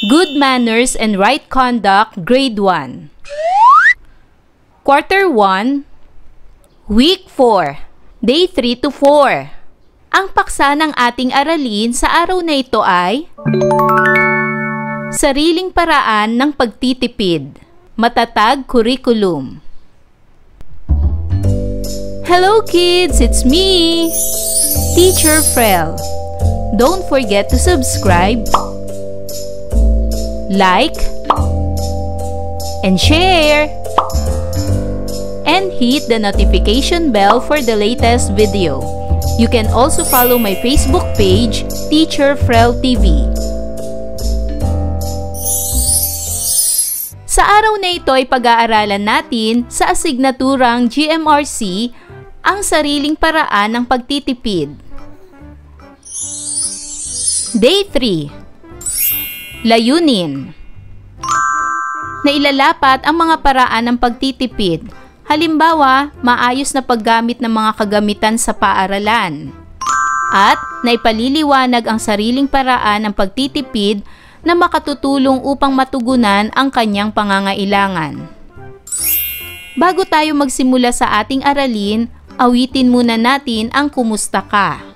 Good Manners and Right Conduct, Grade 1. Quarter 1, Week 4, Day 3 to 4. Ang paksa ng ating aralin sa araw na ito ay Sariling Paraan ng Pagtitipid, Matatag Curriculum. Hello kids, it's me, Teacher Frel. Don't forget to subscribe, like, and share, and hit the notification bell for the latest video. You can also follow my Facebook page, Teacher Frel TV. Sa araw na ito ay pag-aaralan natin sa asignaturang GMRC ang sariling paraan ng pagtitipid. Day 3. Layunin. Nailalapat ang mga paraan ng pagtitipid. Halimbawa, maayos na paggamit ng mga kagamitan sa paaralan. At naipaliliwanag ang sariling paraan ng pagtitipid na makatutulong upang matugunan ang kanyang pangangailangan. Bago tayo magsimula sa ating aralin, awitin muna natin ang Kumusta Ka.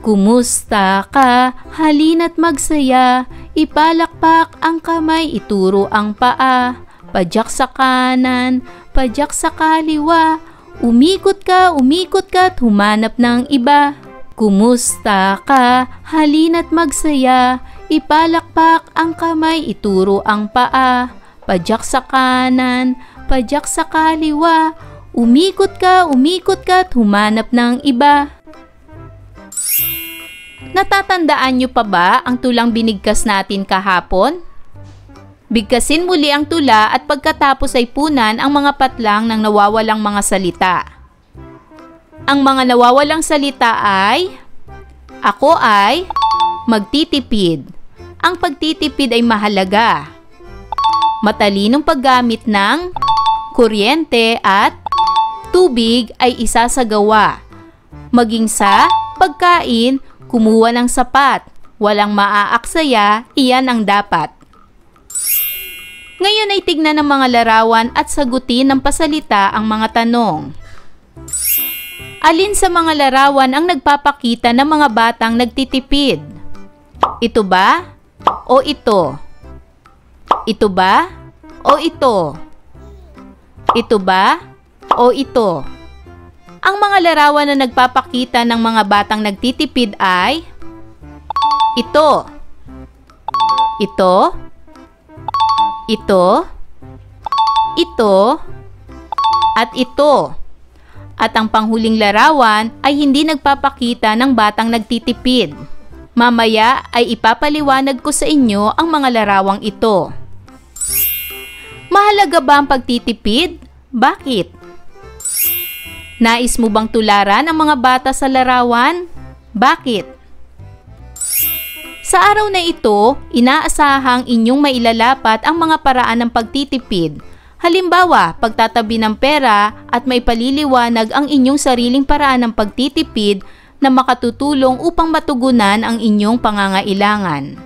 Kumusta ka? Halina't magsaya. Ipalakpak ang kamay, ituro ang paa. Padyak sa kanan, padyak sa kaliwa. Umikot ka at humanap ng iba. Kumusta ka? Halina't magsaya. Ipalakpak ang kamay, ituro ang paa. Padyak sa kanan, padyak sa kaliwa. Umikot ka at humanap ng iba. Natatandaan niyo pa ba ang tulang binigkas natin kahapon? Bigkasin muli ang tula at pagkatapos ay punan ang mga patlang ng nawawalang mga salita. Ang mga nawawalang salita ay: Ako ay magtitipid. Ang pagtitipid ay mahalaga. Matalinong paggamit ng kuryente at tubig ay isasagawa. Maging sa pagkain, kumuha ng sapat. Walang maaaksaya, iyan ang dapat. Ngayon ay tignan ng mga larawan at sagutin ng pasalita ang mga tanong. Alin sa mga larawan ang nagpapakita ng mga batang nagtitipid? Ito ba o ito? Ito ba o ito? Ito ba o ito? Ang mga larawan na nagpapakita ng mga batang nagtitipid ay ito, ito, ito, ito, at ito. At ang panghuling larawan ay hindi nagpapakita ng batang nagtitipid. Mamaya ay ipapaliwanag ko sa inyo ang mga larawang ito. Mahalaga ba ang pagtitipid? Bakit? Nais mo bang tularan ang mga bata sa larawan? Bakit? Sa araw na ito, inaasahang inyong mailalapat ang mga paraan ng pagtitipid. Halimbawa, pagtatabi ng pera at may paliliwanag ang inyong sariling paraan ng pagtitipid na makatutulong upang matugunan ang inyong pangangailangan.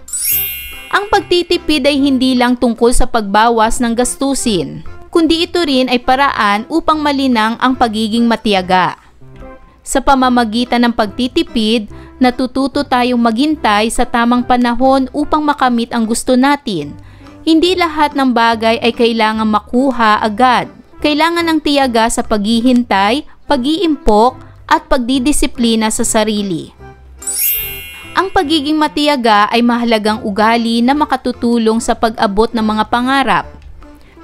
Ang pagtitipid ay hindi lang tungkol sa pagbawas ng gastusin, kundi ito rin ay paraan upang malinang ang pagiging matiyaga. Sa pamamagitan ng pagtitipid, natututo tayong maghintay sa tamang panahon upang makamit ang gusto natin. Hindi lahat ng bagay ay kailangang makuha agad. Kailangan ng tiyaga sa paghihintay, pag-iimpok, at pagdidisiplina sa sarili. Ang pagiging matiyaga ay mahalagang ugali na makatutulong sa pag-abot ng mga pangarap.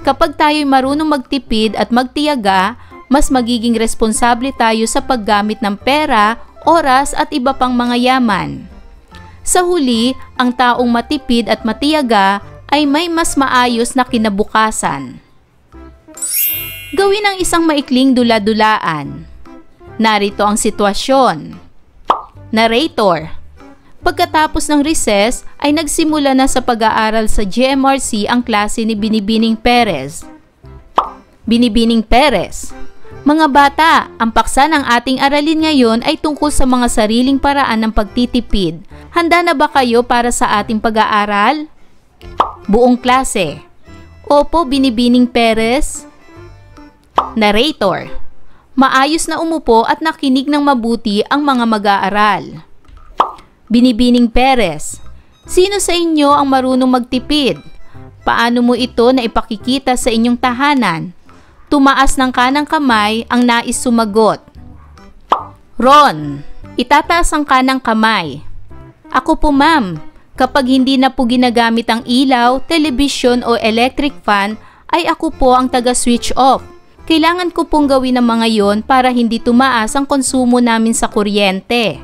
Kapag tayo'y marunong magtipid at magtiyaga, mas magiging responsable tayo sa paggamit ng pera, oras at iba pang mga yaman. Sa huli, ang taong matipid at matiyaga ay may mas maayos na kinabukasan. Gawin ang isang maikling dula-dulaan. Narito ang sitwasyon. Narrator: Pagkatapos ng recess ay nagsimula na sa pag-aaral sa GMRC ang klase ni Binibining Perez. Binibining Perez: Mga bata, ang paksa ng ating aralin ngayon ay tungkol sa mga sariling paraan ng pagtitipid. Handa na ba kayo para sa ating pag-aaral? Buong klase. Opo, Binibining Perez. Narrator. Maayos na umupo at nakinig ng mabuti ang mga mag-aaral. Binibining Perez. Sino sa inyo ang marunong magtipid? Paano mo ito na ipakikita sa inyong tahanan? Tumaas ng kanang kamay ang nais sumagot. Ron. Itataas ang kanang kamay. Ako po, ma'am. Kapag hindi na po ginagamit ang ilaw, telebisyon o electric fan, ay ako po ang taga-switch off. Kailangan ko pong gawin ang mga yon para hindi tumaas ang konsumo namin sa kuryente.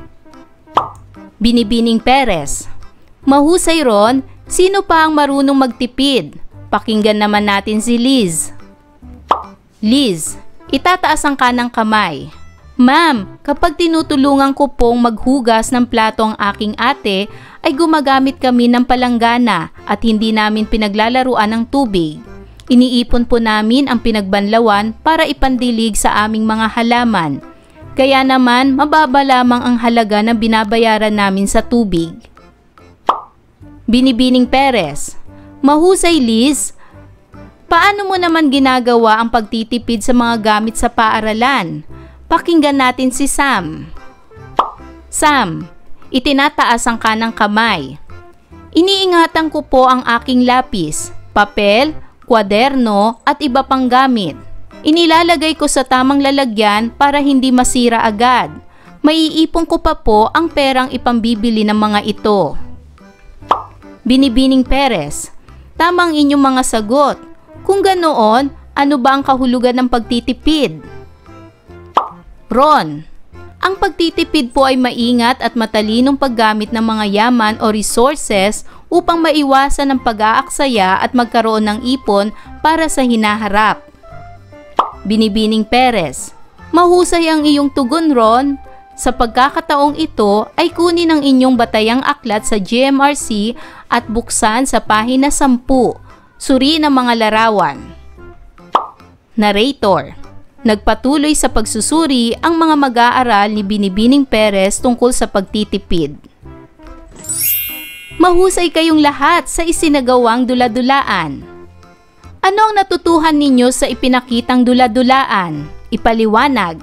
Binibining Perez. Mahusay, Ron. Sino pa ang marunong magtipid? Pakinggan naman natin si Liz. Liz. Itataas ang kanang kamay. Ma'am, kapag tinutulungan ko pong maghugas ng plato ang aking ate, ay gumagamit kami ng palanggana at hindi namin pinaglalaruan ng tubig. Iniipon po namin ang pinagbanlawan para ipandilig sa aming mga halaman. Kaya naman, mababa lamang ang halaga na binabayaran namin sa tubig. Binibining Perez. Mahusay, Liz. Paano mo naman ginagawa ang pagtitipid sa mga gamit sa paaralan? Pakinggan natin si Sam. Sam, itinataas ang kanang kamay. Iniingatan ko po ang aking lapis, papel, kwaderno at iba pang gamit. Inilalagay ko sa tamang lalagyan para hindi masira agad. Maiipon ko pa po ang perang ipambibili ng mga ito. Binibining Perez. Tamang inyong mga sagot. Kung ganoon, ano ba ang kahulugan ng pagtitipid? Ron. Ang pagtitipid po ay maingat at matalinong paggamit ng mga yaman o resources upang maiwasan ang pag-aaksaya at magkaroon ng ipon para sa hinaharap. Binibining Perez. Mahusay ang iyong tugon, Ron. Sa pagkakataong ito ay kunin ang inyong batayang aklat sa GMRC at buksan sa pahina 10. Suriin ang mga larawan. Narrator. Nagpatuloy sa pagsusuri ang mga mag-aaral ni Binibining Perez tungkol sa pagtitipid. Mahusay kayong lahat sa isinagawang dula-dulaan. Ano ang natutuhan ninyo sa ipinakitang dula-dulaan? Ipaliwanag.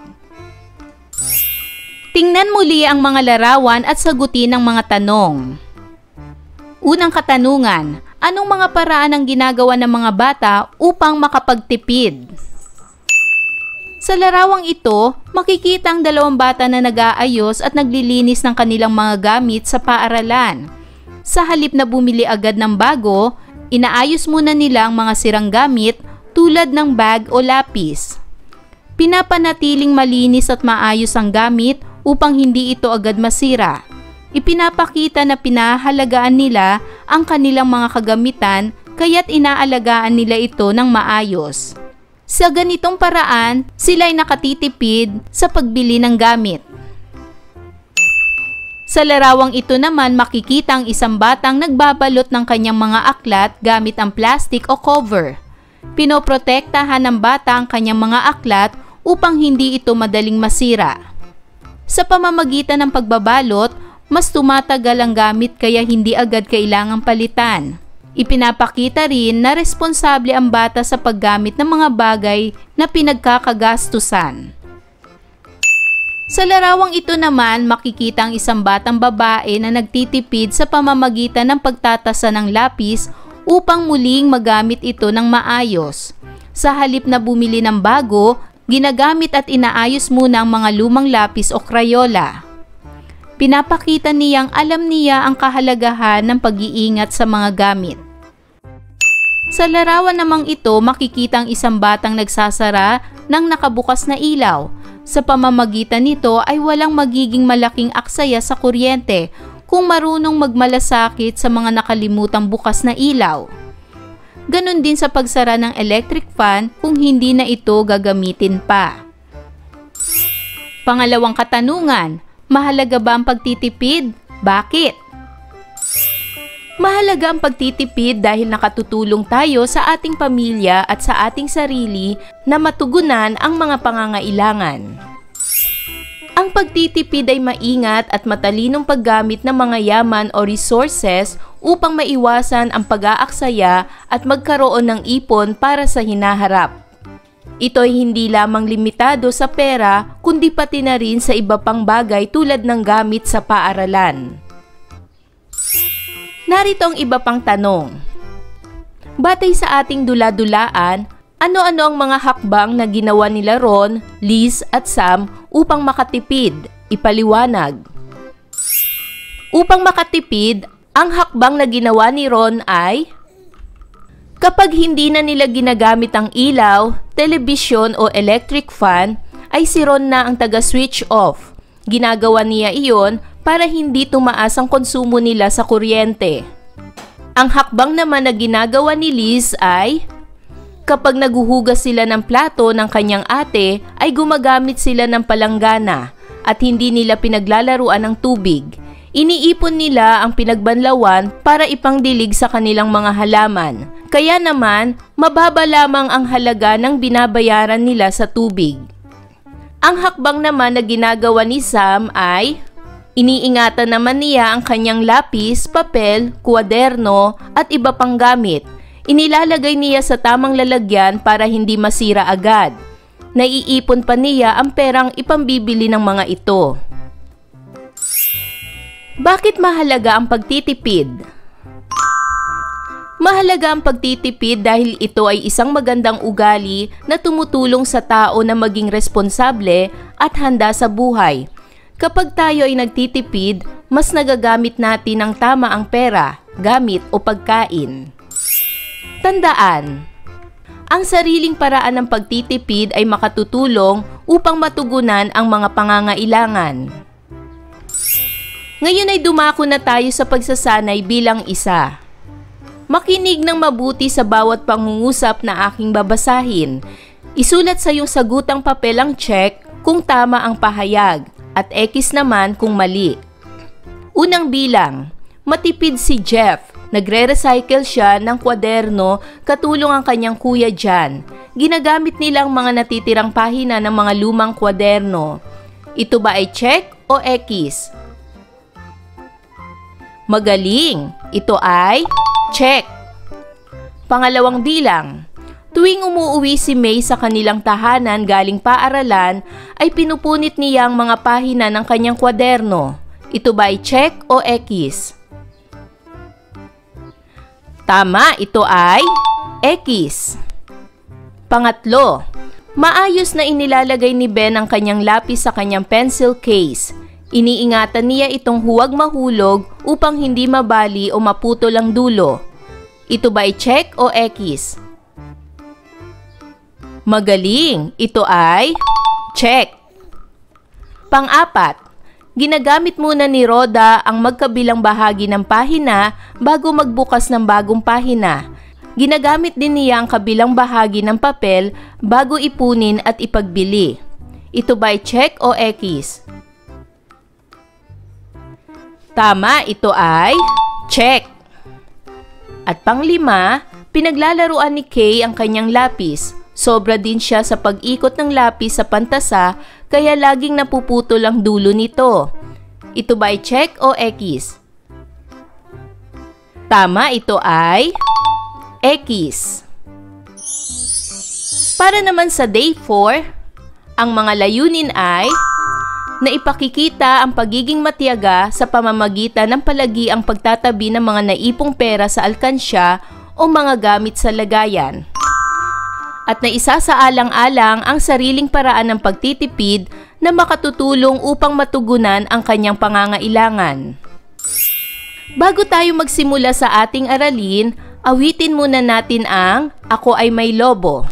Tingnan muli ang mga larawan at sagutin ang mga tanong. Unang katanungan, anong mga paraan ang ginagawa ng mga bata upang makapagtipid? Sa larawang ito, makikita ang dalawang bata na nag-aayos at naglilinis ng kanilang mga gamit sa paaralan. Sa halip na bumili agad ng bago, inaayos muna nila ang mga sirang gamit tulad ng bag o lapis. Pinapanatiling malinis at maayos ang gamit upang hindi ito agad masira. Ipinapakita na pinahalagaan nila ang kanilang mga kagamitan kaya't inaalagaan nila ito ng maayos. Sa ganitong paraan, sila ay nakatitipid sa pagbili ng gamit. Sa larawang ito naman makikita ang isang batang nagbabalot ng kanyang mga aklat gamit ang plastic o cover. Pinoprotektahan ng bata ang kanyang mga aklat upang hindi ito madaling masira. Sa pamamagitan ng pagbabalot, mas tumatagal ang gamit kaya hindi agad kailangang palitan. Ipinapakita rin na responsable ang bata sa paggamit ng mga bagay na pinagkakagastusan. Sa larawang ito naman, makikita ang isang batang babae na nagtitipid sa pamamagitan ng pagtatasa ng lapis upang muling magamit ito ng maayos. Sa halip na bumili ng bago, ginagamit at inaayos muna ang mga lumang lapis o krayola. Pinapakita niyang alam niya ang kahalagahan ng pag-iingat sa mga gamit. Sa larawan namang ito, makikita ang isang batang nagsasara ng nakabukas na ilaw. Sa pamamagitan nito ay walang magiging malaking aksaya sa kuryente kung marunong magmalasakit sa mga nakalimutang bukas na ilaw. Ganon din sa pagsara ng electric fan kung hindi na ito gagamitin pa. Pangalawang katanungan, mahalaga ba ang pagtitipid? Bakit? Mahalaga ang pagtitipid dahil nakatutulong tayo sa ating pamilya at sa ating sarili na matugunan ang mga pangangailangan. Ang Ang pagtitipid ay maingat at matalinong paggamit ng mga yaman o resources upang maiwasan ang pag-aaksaya at magkaroon ng ipon para sa hinaharap. Ito ay hindi lamang limitado sa pera kundi pati na rin sa iba pang bagay tulad ng gamit sa paaralan. Narito ang iba pang tanong. Batay sa ating dula-dulaan, ano-ano ang mga hakbang na ginawa nila Ron, Liz at Sam upang makatipid? Ipaliwanag. Upang makatipid, ang hakbang na ginawa ni Ron ay kapag hindi na nila ginagamit ang ilaw, telebisyon o electric fan, ay si Ron na ang taga-switch off. Ginagawa niya iyon para hindi tumaas ang konsumo nila sa kuryente. Ang hakbang naman na ginagawa ni Liz ay kapag naguhugas sila ng plato ng kanyang ate ay gumagamit sila ng palanggana at hindi nila pinaglalaruan ng tubig. Iniipon nila ang pinagbanlawan para ipangdilig sa kanilang mga halaman. Kaya naman, mababa lamang ang halaga ng binabayaran nila sa tubig. Ang hakbang naman na ginagawa ni Sam ay iniingatan naman niya ang kanyang lapis, papel, kwaderno at iba pang gamit. Inilalagay niya sa tamang lalagyan para hindi masira agad. Naiipon pa niya ang perang ipambibili ng mga ito. Bakit mahalaga ang pagtitipid? Mahalaga ang pagtitipid dahil ito ay isang magandang ugali na tumutulong sa tao na maging responsable at handa sa buhay. Kapag tayo ay nagtitipid, mas nagagamit natin ng tama ang pera, gamit o pagkain. Tandaan, ang sariling paraan ng pagtitipid ay makatutulong upang matugunan ang mga pangangailangan. Ngayon ay dumako na tayo sa pagsasanay bilang isa. Makinig ng mabuti sa bawat pangungusap na aking babasahin. Isulat sa iyong sagutang papel ang check kung tama ang pahayag at X naman kung mali. Unang bilang, matipid si Jeff. Nagre-recycle siya ng kwaderno katulong ang kanyang kuya Jan. Ginagamit nila ang mga natitirang pahina ng mga lumang kwaderno. Ito ba ay check o X? Magaling! Ito ay check. Pangalawang bilang, tuwing umuuwi si May sa kanilang tahanan galing paaralan, ay pinupunit niya ang mga pahina ng kanyang kwaderno. Ito ba ay check o X? Tama, ito ay X. Pangatlo, maayos na inilalagay ni Ben ang kanyang lapis sa kanyang pencil case. Iniingatan niya itong huwag mahulog upang hindi mabali o maputol ang dulo. Ito ba ay check o X? Magaling! Ito ay check. Pang-apat, ginagamit muna ni Rhoda ang magkabilang bahagi ng pahina bago magbukas ng bagong pahina. Ginagamit din niya ang kabilang bahagi ng papel bago ipunin at ipagbili. Ito ba ay check o X? Tama, ito ay check. At panglima, pinaglalaruan ni Kay ang kanyang lapis. Sobra din siya sa pag-ikot ng lapis sa pantasa kaya laging napuputol ang dulo nito. Ito ba ay check o X? Tama, ito ay X. Para naman sa day 4, ang mga layunin ay na ipakikita ang pagiging matiyaga sa pamamagitan ng palagiang pagtatabi ng mga naipong pera sa alkansya o mga gamit sa lagayan. At na isasaalang-alang ang sariling paraan ng pagtitipid na makatutulong upang matugunan ang kanyang pangangailangan. Bago tayo magsimula sa ating aralin, awitin muna natin ang Ako Ay May Lobo.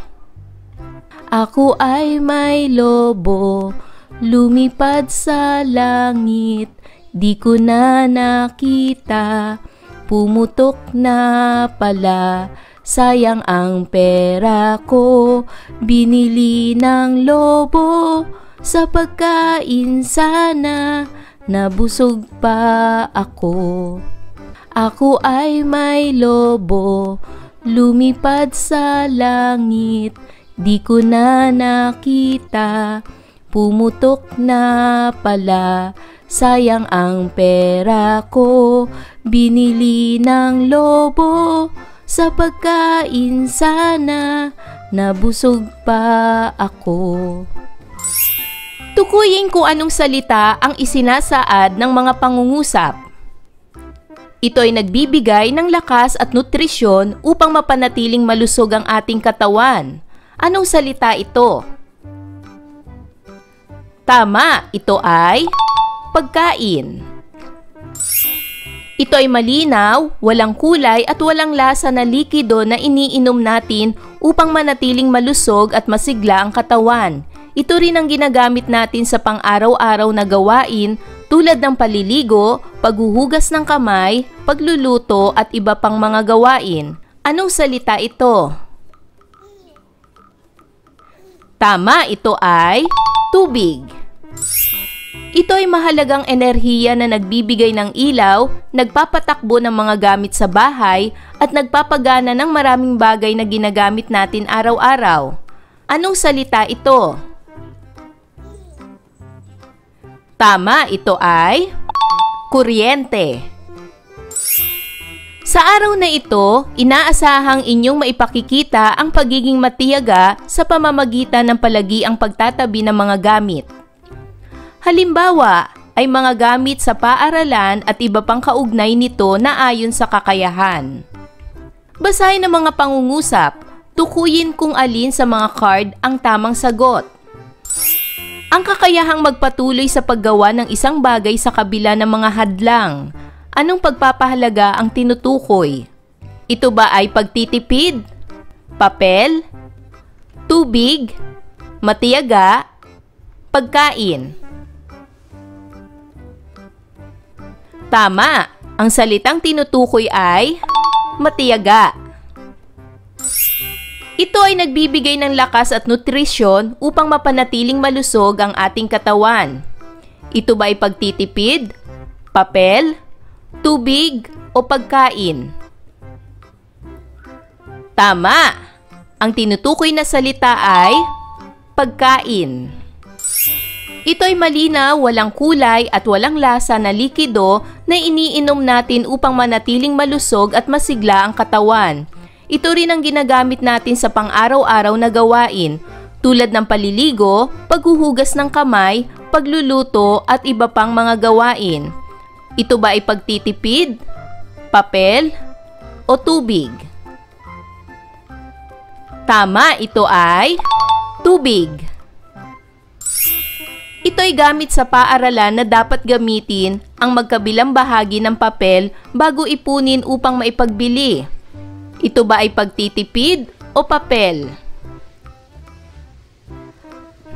Ako ay may lobo, lumipad sa langit, di ko na nakita, pumutok na pala, sayang ang pera ko, binili ng lobo, sa pagkain sana, nabusog pa ako. Ako ay may lobo, lumipad sa langit, di ko na nakita, Pumutok na pala, sayang ang pera ko. Binili ng lobo sa pagkain sana, nabusog pa ako. Tukuyin kung anong salita ang isinasaad ng mga pangungusap. Ito ay nagbibigay ng lakas at nutrisyon upang mapanatiling malusog ang ating katawan. Anong salita ito? Tama, ito ay pagkain. Ito ay malinaw, walang kulay at walang lasa na likido na iniinom natin upang manatiling malusog at masigla ang katawan. Ito rin ang ginagamit natin sa pang-araw-araw na gawain tulad ng paliligo, paghuhugas ng kamay, pagluluto at iba pang mga gawain. Anong salita ito? Tama, ito ay tubig. Ito ay mahalagang enerhiya na nagbibigay ng ilaw, nagpapatakbo ng mga gamit sa bahay at nagpapagana ng maraming bagay na ginagamit natin araw-araw. Anong salita ito? Tama, ito ay kuryente. Sa araw na ito, inaasahang inyong maipakikita ang pagiging matiyaga sa pamamagitan ng palagiang pagtatabi ng mga gamit. Halimbawa, ay mga gamit sa paaralan at iba pang kaugnay nito na ayon sa kakayahan. Basahin ang mga pangungusap, tukuyin kung alin sa mga card ang tamang sagot. Ang kakayahang magpatuloy sa paggawa ng isang bagay sa kabila ng mga hadlang. Anong pagpapahalaga ang tinutukoy? Ito ba ay pagtitipid? Papel? Tubig? Matiyaga? Pagkain? Tama! Ang salitang tinutukoy ay matiyaga. Ito ay nagbibigay ng lakas at nutrisyon upang mapanatiling malusog ang ating katawan. Ito ba ay pagtitipid, papel, tubig o pagkain? Tama! Ang tinutukoy na salita ay pagkain. Ito ay malinaw, walang kulay at walang lasa na likido na iniinom natin upang manatiling malusog at masigla ang katawan. Ito rin ang ginagamit natin sa pang-araw-araw na gawain tulad ng paliligo, paghuhugas ng kamay, pagluluto at iba pang mga gawain. Ito ba ay pagtitipid, papel o tubig? Tama, ito ay tubig. Ito ay gamit sa paaralan na dapat gamitin ang magkabilang bahagi ng papel bago ipunin upang maipagbili. Ito ba ay pagtitipid o papel?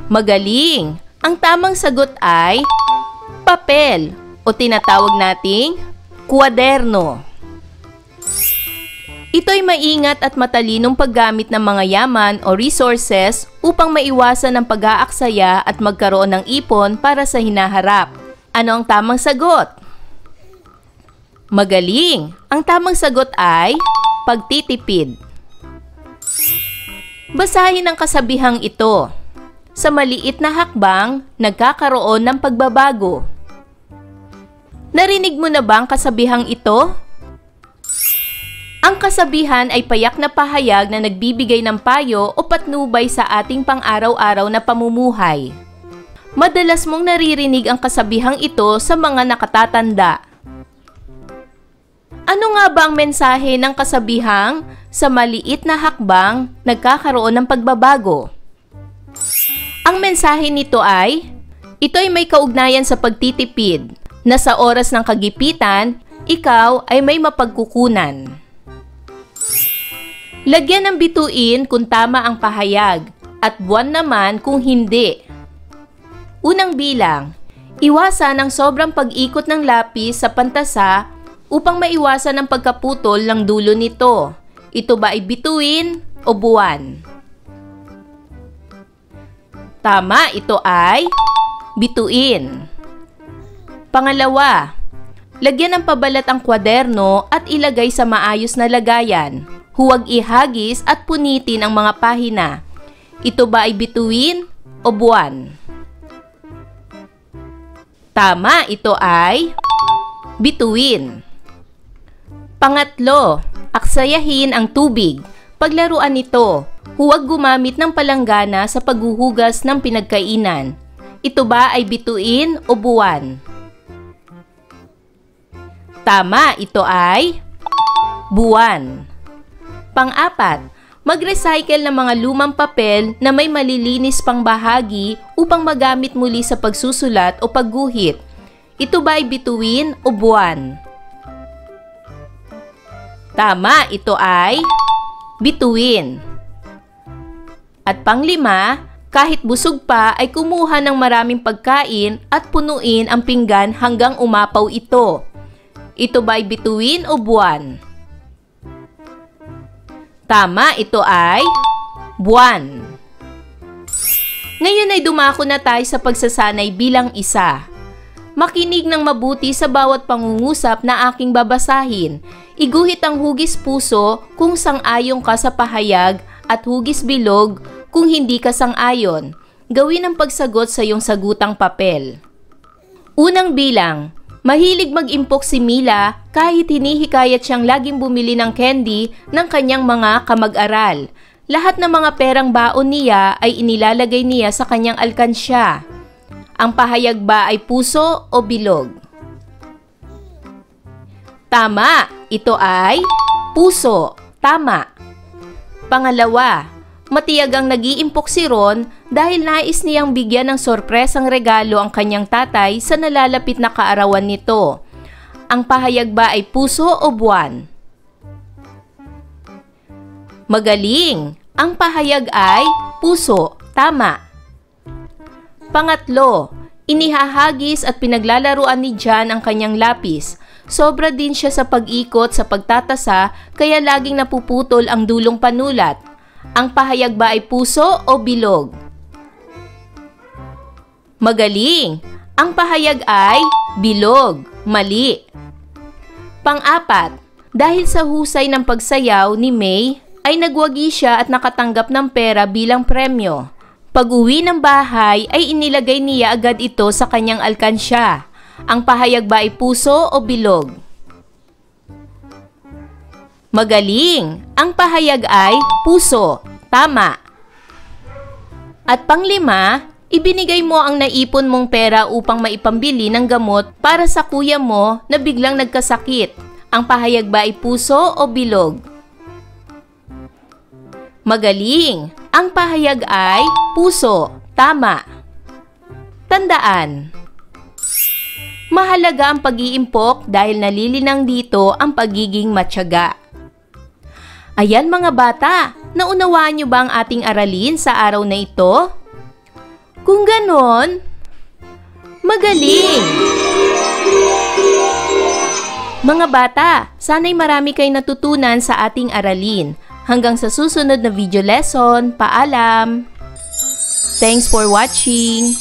Magaling! Ang tamang sagot ay papel o tinatawag nating kwaderno. Ito ay maingat at matalinong paggamit ng mga yaman o resources upang maiwasan ang pag-aaksaya at magkaroon ng ipon para sa hinaharap. Ano ang tamang sagot? Magaling! Ang tamang sagot ay pagtitipid. Basahin ang kasabihang ito. Sa maliit na hakbang, nagkakaroon ng pagbabago. Narinig mo na ba ang kasabihang ito? Ang kasabihan ay payak na pahayag na nagbibigay ng payo o patnubay sa ating pang-araw-araw na pamumuhay. Madalas mong naririnig ang kasabihang ito sa mga nakatatanda. Ano nga ba ang mensahe ng kasabihang sa maliit na hakbang nagkakaroon ng pagbabago? Ang mensahe nito ay, ito ay may kaugnayan sa pagtitipid, na sa oras ng kagipitan, ikaw ay may mapagkukunan. Lagyan ng bituin kung tama ang pahayag, at buwan naman kung hindi. Unang bilang, iwasan ang sobrang pag-ikot ng lapis sa pantasa upang maiwasan ang pagkaputol ng dulo nito. Ito ba ay bituin o buwan? Tama, ito ay bituin. Pangalawa, lagyan ng pabalat ang kwaderno at ilagay sa maayos na lagayan. Huwag ihagis at punitin ang mga pahina. Ito ba ay bituin o buwan? Tama, ito ay bituin. Pangatlo, aksayahin ang tubig. Paglaruan ito, huwag gumamit ng palanggana sa paghuhugas ng pinagkainan. Ito ba ay bituin o buwan? Tama, ito ay buwan. Pang-apat, mag-recycle ng mga lumang papel na may malilinis pang bahagi upang magamit muli sa pagsusulat o pagguhit. Ito ba ay bituin o buwan? Tama, ito ay bituin. At panglima, kahit busog pa ay kumuha ng maraming pagkain at punuin ang pinggan hanggang umapaw ito. Ito ba ay bituin o buwan? Tama, ito ay buwan. Ngayon ay dumako na tayo sa pagsasanay bilang isa. Makinig ng mabuti sa bawat pangungusap na aking babasahin. Iguhit ang hugis puso kung sang-ayon ka sa pahayag at hugis bilog kung hindi ka sang-ayon. Gawin ang pagsagot sa iyong sagutang papel. Unang bilang, mahilig mag-impok si Mila kahit hinihikayat siyang laging bumili ng candy ng kanyang mga kamag-aral. Lahat ng mga perang baon niya ay inilalagay niya sa kanyang alkansya. Ang pahayag ba ay puso o bilog? Tama, ito ay puso. Tama. Pangalawa, matiyag ang nag-iimpok si Ron dahil nais niyang bigyan ng sorpresang regalo ang kanyang tatay sa nalalapit na kaarawan nito. Ang pahayag ba ay puso o buwan? Magaling! Ang pahayag ay puso. Tama. Pangatlo, inihahagis at pinaglalaruan ni John ang kanyang lapis. Sobra din siya sa pag-ikot sa pagtatasa kaya laging napuputol ang dulong panulat. Ang pahayag ba ay puso o bilog? Magaling! Ang pahayag ay bilog. Mali. Pang-apat, dahil sa husay ng pagsayaw ni May, ay nagwagi siya at nakatanggap ng pera bilang premyo. Pag-uwi ng bahay ay inilagay niya agad ito sa kanyang alkansya. Ang pahayag ba ay puso o bilog? Magaling! Ang pahayag ay puso. Tama. At panglima, ibinigay mo ang naipon mong pera upang maipambili ng gamot para sa kuya mo na biglang nagkasakit. Ang pahayag ba ay puso o bilog? Magaling! Ang pahayag ay puso. Tama. Tandaan, mahalaga ang pag-iimpok dahil nalilinang dito ang pagiging matyaga. Ayan mga bata, naunawaan niyo ba ang ating aralin sa araw na ito? Kung ganon, magaling! Mga bata, sana'y marami kayong natutunan sa ating aralin. Hanggang sa susunod na video lesson, paalam! Thanks for watching!